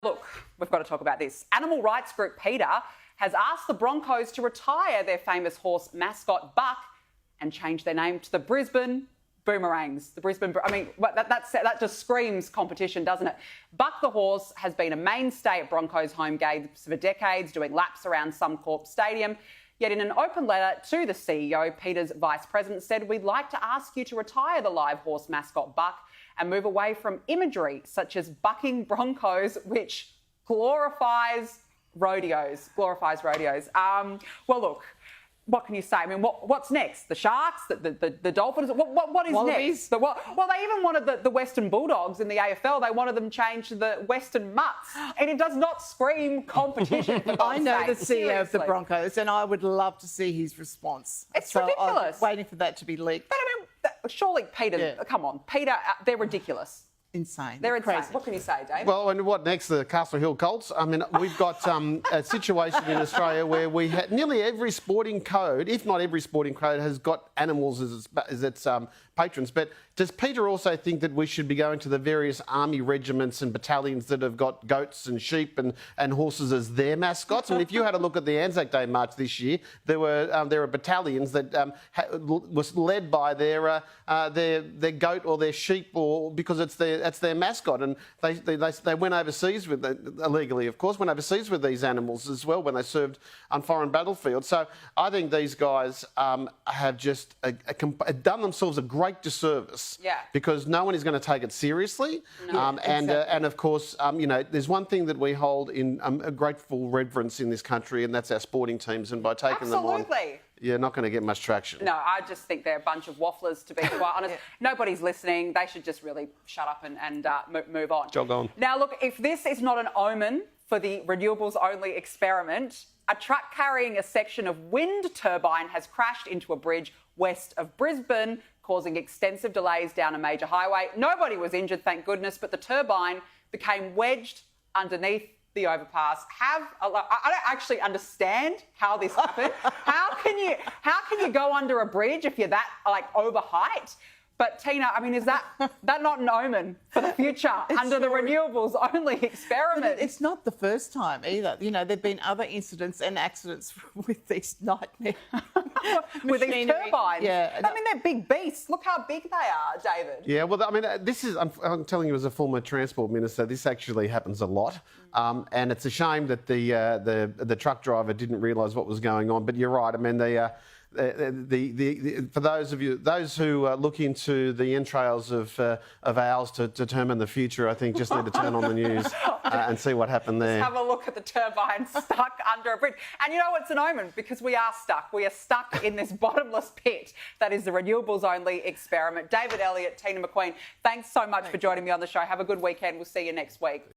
Look, we've got to talk about this. Animal rights group PETA has asked the Broncos to retire their famous horse mascot Buck and change their name to the Brisbane Boomerangs. The Brisbane, I mean, that just screams competition, doesn't it? Buck the horse has been a mainstay at Broncos home games for decades, doing laps around Suncorp Stadium. Yet in an open letter to the CEO, PETA's vice president said, "We'd like to ask you to retire the live horse mascot Buck and move away from imagery such as bucking broncos, which glorifies rodeos. Well, look, what can you say? I mean, what's next? The Sharks? The Dolphins? What is Wallabies? next? Well, they even wanted the Western Bulldogs in the AFL. They wanted them changed to the Western Mutts. And it does not scream competition. For I know God's the sake. CEO of the Seriously. Broncos, and I would love to see his response. It's so ridiculous. I'm waiting for that to be leaked. But I mean, surely PETA, Yeah. come on, PETA, they're ridiculous. Insane. They're insane. crazy. What can you say, Dave? Well, and what next? The Castle Hill Colts. I mean, we've got a situation in Australia where we had nearly every sporting code, if not every sporting code, has got animals as its patrons. But does Peter also think that we should be going to the various army regiments and battalions that have got goats and sheep and horses as their mascots? I mean, if you had a look at the Anzac Day March this year, there were battalions that was led by their goat or their sheep, or because that's their mascot, and they went overseas with illegally, of course, went overseas with these animals as well when they served on foreign battlefields. So I think these guys have just done themselves a great disservice. Yeah. Because no one is going to take it seriously. No. And of course, there's one thing that we hold in a grateful reverence in this country, and that's our sporting teams. And by taking them on, you're not going to get much traction. No, I just think they're a bunch of wafflers, to be quite honest. Nobody's listening. They should just really shut up and move on. Jog on. Now, look, if this is not an omen for the renewables-only experiment, a truck carrying a section of wind turbine has crashed into a bridge west of Brisbane, causing extensive delays down a major highway. Nobody was injured, thank goodness, but the turbine became wedged underneath the overpass. I don't actually understand how this happened. How can you go under a bridge if you're that over height? But Tina, I mean, is that not an omen for the future under the renewables only experiment? But it's not the first time either. You know, there've been other incidents and accidents with these nightmare with these turbines. Yeah, I mean, they're big beasts. Look how big they are, David. Yeah, well, I mean, this is, I'm telling you as a former Transport Minister, this actually happens a lot. And it's a shame that the truck driver didn't realise what was going on. But you're right. I mean, for those who look into the entrails of owls to determine the future, I think just need to turn on the news and see what happened there. Just have a look at the turbine stuck under a bridge. And you know what's an omen? Because we are stuck. We are stuck in this bottomless pit that is the renewables only experiment. David Elliott, Tina McQueen, thanks so much for joining me on the show. Have a good weekend. We'll see you next week.